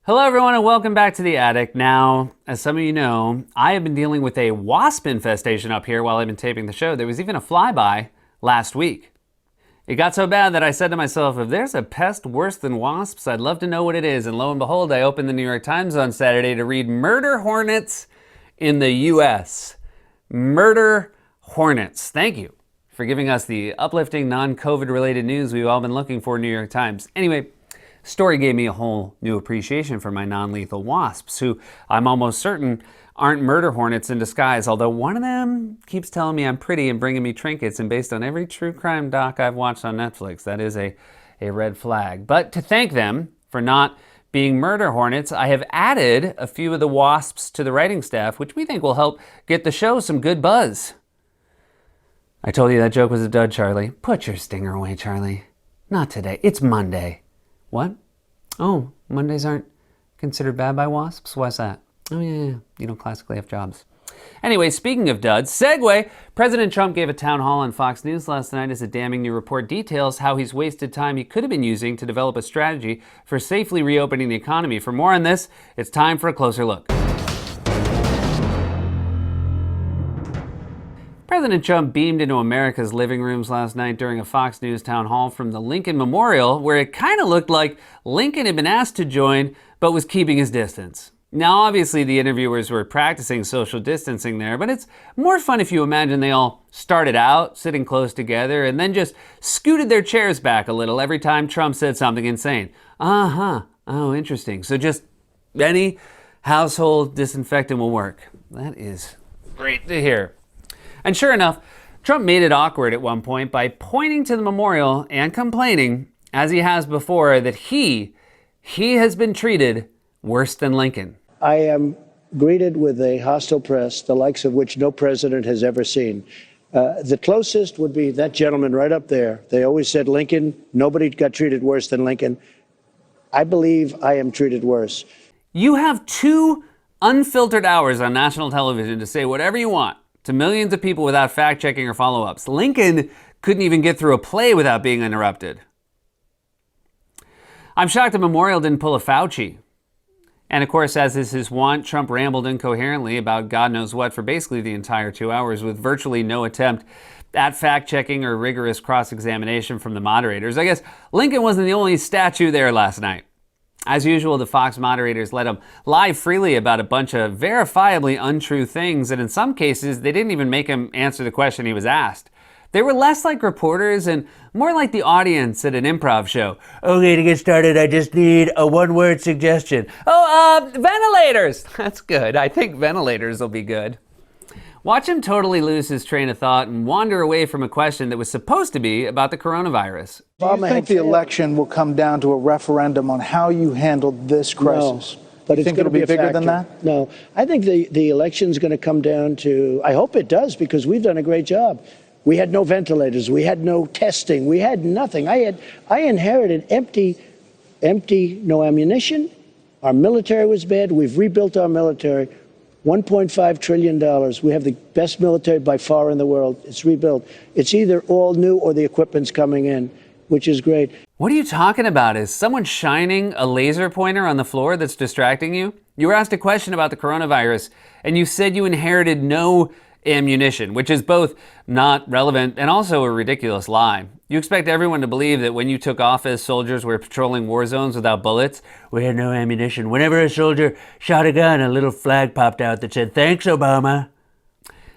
Hello, everyone, and welcome back to The Attic. Now, as some of you know, I have been dealing with a wasp infestation up here while I've been taping the show. There was even a flyby last week. It got so bad that I said to myself, if there's a pest worse than wasps, I'd love to know what it is. And lo and behold, I opened the New York Times on Saturday to read murder hornets in the U.S. Murder hornets. Thank you for giving us the uplifting, non-COVID related news we've all been looking for, New York Times. Anyway, story gave me a whole new appreciation for my non-lethal wasps, who I'm almost certain aren't murder hornets in disguise, although one of them keeps telling me I'm pretty and bringing me trinkets, and based on every true crime doc I've watched on Netflix, that is a red flag. But to thank them for not being murder hornets, I have added a few of the wasps to the writing staff, which we think will help get the show some good buzz. I told you that joke was a dud, Charlie. Put your stinger away, Charlie. Not today. It's Monday. What? Oh, Mondays aren't considered bad by wasps? Why's that? Oh, yeah. You don't classically have jobs. Anyway, speaking of duds, segue. President Trump gave a town hall on Fox News last night as a damning new report details how he's wasted time he could have been using to develop a strategy for safely reopening the economy. For more on this, it's time for a closer look. President Trump beamed into America's living rooms last night during a Fox News town hall from the Lincoln Memorial, where it kind of looked like Lincoln had been asked to join, but was keeping his distance. Now, obviously, the interviewers were practicing social distancing there, but it's more fun if you imagine they all started out sitting close together and then just scooted their chairs back a little every time Trump said something insane. Uh-huh. Oh, interesting. So just any household disinfectant will work. That is great to hear. And sure enough, Trump made it awkward at one point by pointing to the memorial and complaining, as he has before, that he has been treated worse than Lincoln. I am greeted with a hostile press, the likes of which no president has ever seen. The closest would be that gentleman right up there. They always said Lincoln, nobody got treated worse than Lincoln. I believe I am treated worse. You have 2 unfiltered hours on national television to say whatever you want to millions of people without fact-checking or follow-ups. Lincoln couldn't even get through a play without being interrupted. I'm shocked the memorial didn't pull a Fauci. And of course, as is his wont, Trump rambled incoherently about God knows what for basically the entire 2 hours, with virtually no attempt at fact-checking or rigorous cross-examination from the moderators. I guess Lincoln wasn't the only statue there last night. As usual, the Fox moderators let him lie freely about a bunch of verifiably untrue things, and in some cases, they didn't even make him answer the question he was asked. They were less like reporters and more like the audience at an improv show. Okay, to get started, I just need a one-word suggestion. Ventilators! That's good. I think ventilators will be good. Watch him totally lose his train of thought and wander away from a question that was supposed to be about the coronavirus. Do you think the election will come down to a referendum on how you handled this crisis? No, but you think it'll be bigger than that? No, I think the election's going to come down to, I hope it does, because we've done a great job. We had no ventilators, we had no testing, we had nothing. I inherited empty, no ammunition. Our military was bad. We've rebuilt our military. $1.5 trillion. We have the best military by far in the world. It's rebuilt. It's either all new or the equipment's coming in, which is great. What are you talking about? Is someone shining a laser pointer on the floor that's distracting you? You were asked a question about the coronavirus, and you said you inherited no ammunition, which is both not relevant and also a ridiculous lie. You expect everyone to believe that when you took office, soldiers were patrolling war zones without bullets? We had no ammunition. Whenever a soldier shot a gun, a little flag popped out that said, "Thanks, Obama."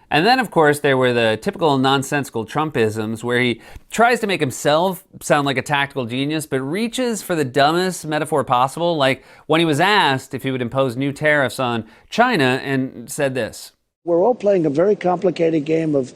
And then, of course, there were the typical nonsensical Trumpisms where he tries to make himself sound like a tactical genius, but reaches for the dumbest metaphor possible, like when he was asked if he would impose new tariffs on China and said this. We're all playing a very complicated game of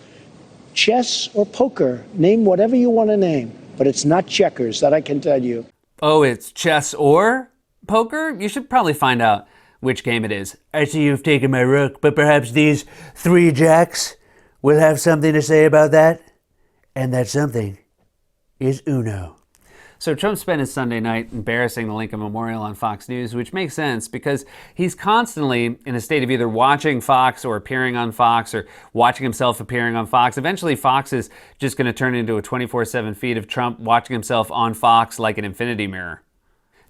chess or poker. Name whatever you want to name, but it's not checkers, that I can tell you. Oh, it's chess or poker? You should probably find out which game it is. I see you've taken my rook, but perhaps these 3 jacks will have something to say about that? And that something is Uno. So Trump spent his Sunday night embarrassing the Lincoln Memorial on Fox News, which makes sense because he's constantly in a state of either watching Fox or appearing on Fox or watching himself appearing on Fox. Eventually, Fox is just going to turn into a 24/7 feed of Trump watching himself on Fox like an infinity mirror.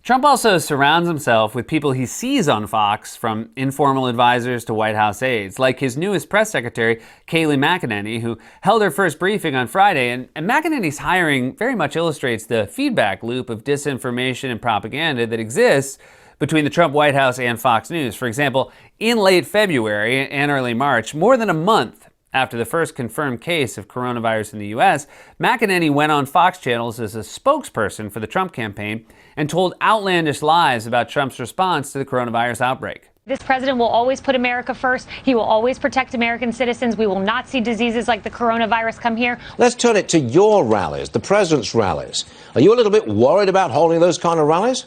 Trump also surrounds himself with people he sees on Fox, from informal advisors to White House aides, like his newest press secretary, Kayleigh McEnany, who held her first briefing on Friday. And McEnany's hiring very much illustrates the feedback loop of disinformation and propaganda that exists between the Trump White House and Fox News. For example, in late February and early March, more than a month after the first confirmed case of coronavirus in the U.S., McEnany went on Fox channels as a spokesperson for the Trump campaign and told outlandish lies about Trump's response to the coronavirus outbreak. This president will always put America first. He will always protect American citizens. We will not see diseases like the coronavirus come here. Let's turn it to your rallies, the president's rallies. Are you a little bit worried about holding those kind of rallies?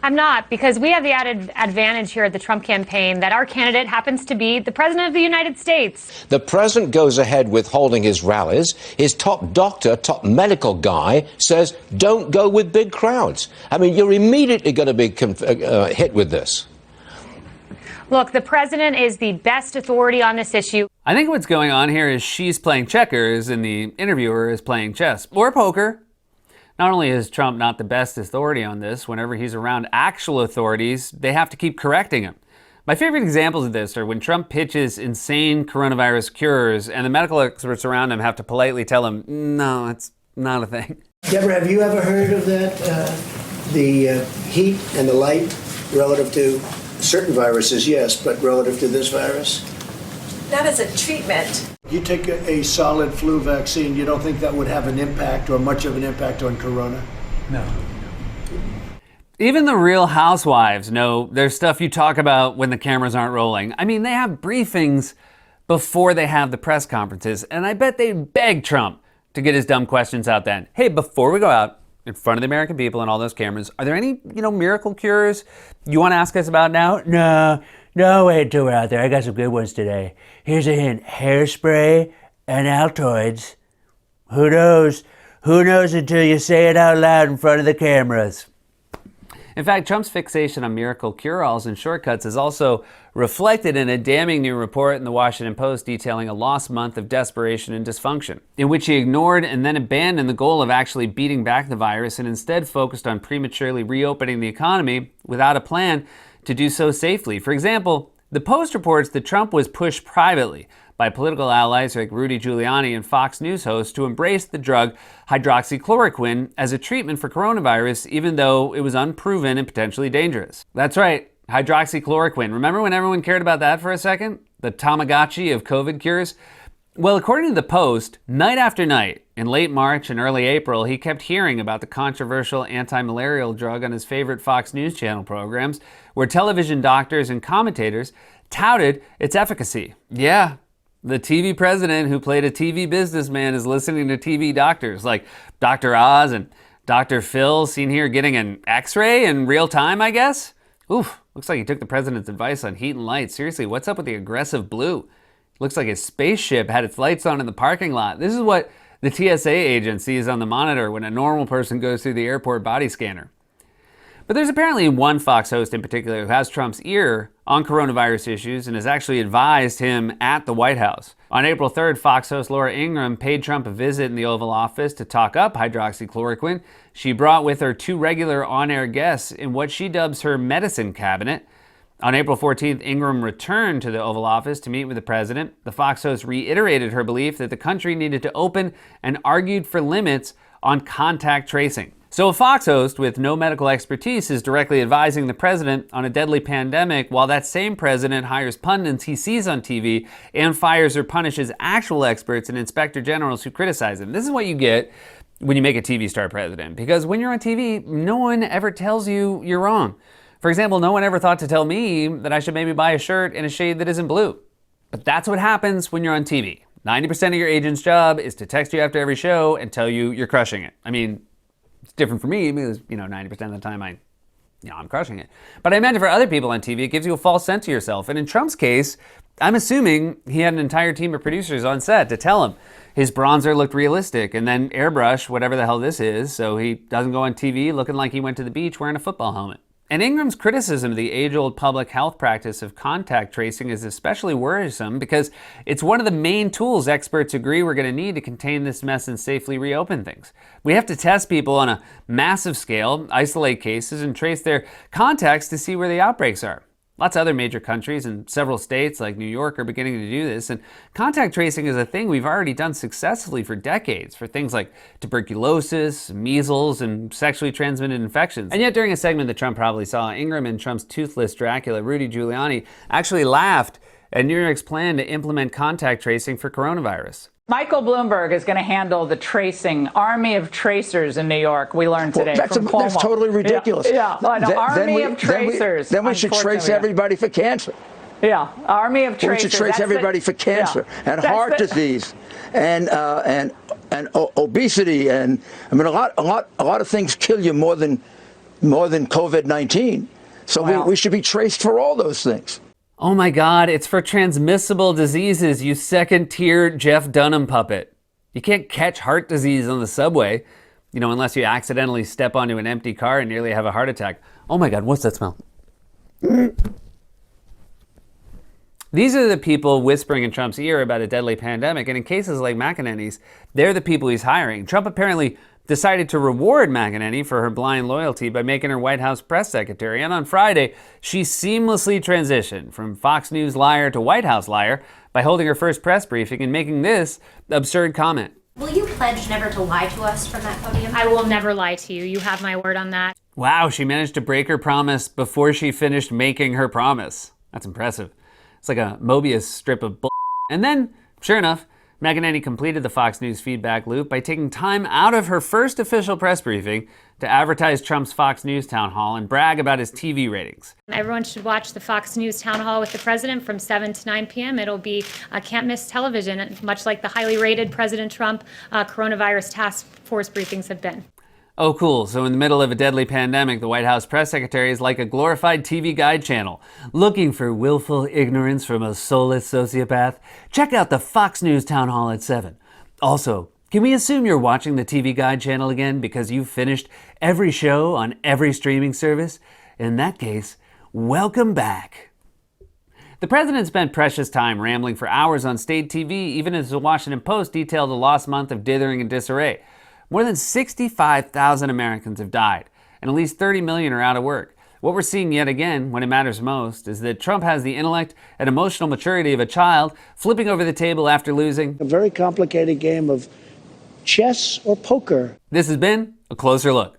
I'm not, because we have the added advantage here at the Trump campaign that our candidate happens to be the president of the United States. The president goes ahead with holding his rallies. His top doctor, top medical guy says, don't go with big crowds. I mean, you're immediately going to be hit with this. Look, the president is the best authority on this issue. I think what's going on here is she's playing checkers and the interviewer is playing chess or poker. Not only is Trump not the best authority on this, whenever he's around actual authorities, they have to keep correcting him. My favorite examples of this are when Trump pitches insane coronavirus cures and the medical experts around him have to politely tell him, no, it's not a thing. Deborah, have you ever heard of that? The heat and the light relative to certain viruses, yes, but relative to this virus? Not as a treatment. You take a solid flu vaccine, you don't think that would have an impact or much of an impact on corona? No. Even the Real Housewives know there's stuff you talk about when the cameras aren't rolling. I mean, they have briefings before they have the press conferences, and I bet they beg Trump to get his dumb questions out then. Hey, before we go out in front of the American people and all those cameras, are there any, miracle cures you want to ask us about now? No, wait until we're out there. I got some good ones today. Here's a hint. Hairspray and Altoids. Who knows? Who knows until you say it out loud in front of the cameras? In fact, Trump's fixation on miracle cure-alls and shortcuts is also reflected in a damning new report in the Washington Post detailing a lost month of desperation and dysfunction, in which he ignored and then abandoned the goal of actually beating back the virus and instead focused on prematurely reopening the economy without a plan to do so safely. For example, the Post reports that Trump was pushed privately by political allies like Rudy Giuliani and Fox News hosts to embrace the drug hydroxychloroquine as a treatment for coronavirus, even though it was unproven and potentially dangerous. That's right, hydroxychloroquine. Remember when everyone cared about that for a second? The Tamagotchi of COVID cures? Well, according to the Post, night after night, in late March and early April, he kept hearing about the controversial anti-malarial drug on his favorite Fox News Channel programs, where television doctors and commentators touted its efficacy. Yeah, the TV president who played a TV businessman is listening to TV doctors like Dr. Oz and Dr. Phil, seen here getting an X-ray in real time, I guess? Oof, looks like he took the president's advice on heat and light. Seriously, what's up with the aggressive blue? Looks like his spaceship had its lights on in the parking lot. This is what the TSA agent sees on the monitor when a normal person goes through the airport body scanner. But there's apparently one Fox host in particular who has Trump's ear on coronavirus issues and has actually advised him at the White House. On April 3rd, Fox host Laura Ingraham paid Trump a visit in the Oval Office to talk up hydroxychloroquine. She brought with her two regular on-air guests in what she dubs her medicine cabinet. On April 14th, Ingraham returned to the Oval Office to meet with the president. The Fox host reiterated her belief that the country needed to open and argued for limits on contact tracing. So a Fox host with no medical expertise is directly advising the president on a deadly pandemic, while that same president hires pundits he sees on TV and fires or punishes actual experts and inspector generals who criticize him. This is what you get when you make a TV star president, because when you're on TV, no one ever tells you you're wrong. For example, no one ever thought to tell me that I should maybe buy a shirt in a shade that isn't blue. But that's what happens when you're on TV. 90% of your agent's job is to text you after every show and tell you you're crushing it. I mean, it's different for me because, 90% of the time I'm crushing it. But I imagine for other people on TV, it gives you a false sense of yourself. And in Trump's case, I'm assuming he had an entire team of producers on set to tell him his bronzer looked realistic and then airbrush whatever the hell this is so he doesn't go on TV looking like he went to the beach wearing a football helmet. And Ingram's criticism of the age-old public health practice of contact tracing is especially worrisome because it's one of the main tools experts agree we're going to need to contain this mess and safely reopen things. We have to test people on a massive scale, isolate cases, and trace their contacts to see where the outbreaks are. Lots of other major countries and several states like New York are beginning to do this, and contact tracing is a thing we've already done successfully for decades for things like tuberculosis, measles, and sexually transmitted infections. And yet during a segment that Trump probably saw, Ingram and Trump's toothless Dracula, Rudy Giuliani, actually laughed at New York's plan to implement contact tracing for coronavirus. Michael Bloomberg is going to handle the tracing army of tracers in New York. We learned today from Cuomo. That's totally ridiculous. Yeah, an army of tracers. Then we should trace everybody for cancer. Yeah, army of tracers. We should trace everybody for cancer and heart disease and obesity, and I mean a lot of things kill you more than COVID-19. So we should be traced for all those things. Oh my God, it's for transmissible diseases, you second-tier Jeff Dunham puppet. You can't catch heart disease on the subway, unless you accidentally step onto an empty car and nearly have a heart attack. Oh my God, what's that smell? These are the people whispering in Trump's ear about a deadly pandemic, and in cases like McEnany's, they're the people he's hiring. Trump apparently decided to reward McEnany for her blind loyalty by making her White House press secretary. And on Friday, she seamlessly transitioned from Fox News liar to White House liar by holding her first press briefing and making this absurd comment. Will you pledge never to lie to us from that podium? I will never lie to you. You have my word on that. Wow, she managed to break her promise before she finished making her promise. That's impressive. It's like a Mobius strip of bull. And then, sure enough, McEnany completed the Fox News feedback loop by taking time out of her first official press briefing to advertise Trump's Fox News town hall and brag about his TV ratings. Everyone should watch the Fox News town hall with the president from 7 to 9 p.m. It'll be can't miss television, much like the highly rated President Trump coronavirus task force briefings have been. Oh, cool. So in the middle of a deadly pandemic, the White House press secretary is like a glorified TV guide channel. Looking for willful ignorance from a soulless sociopath? Check out the Fox News Town Hall at 7. Also, can we assume you're watching the TV guide channel again because you've finished every show on every streaming service? In that case, welcome back. The president spent precious time rambling for hours on state TV, even as the Washington Post detailed a lost month of dithering and disarray. More than 65,000 Americans have died, and at least 30 million are out of work. What we're seeing yet again, when it matters most, is that Trump has the intellect and emotional maturity of a child, flipping over the table after losing. A very complicated game of chess or poker. This has been A Closer Look.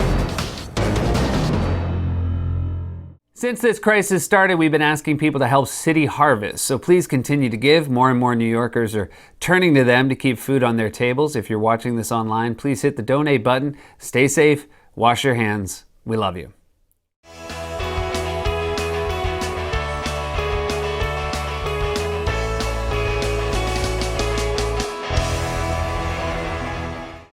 Since this crisis started, we've been asking people to help City Harvest, so please continue to give. More and more New Yorkers are turning to them to keep food on their tables. If you're watching this online, please hit the donate button. Stay safe, wash your hands. We love you.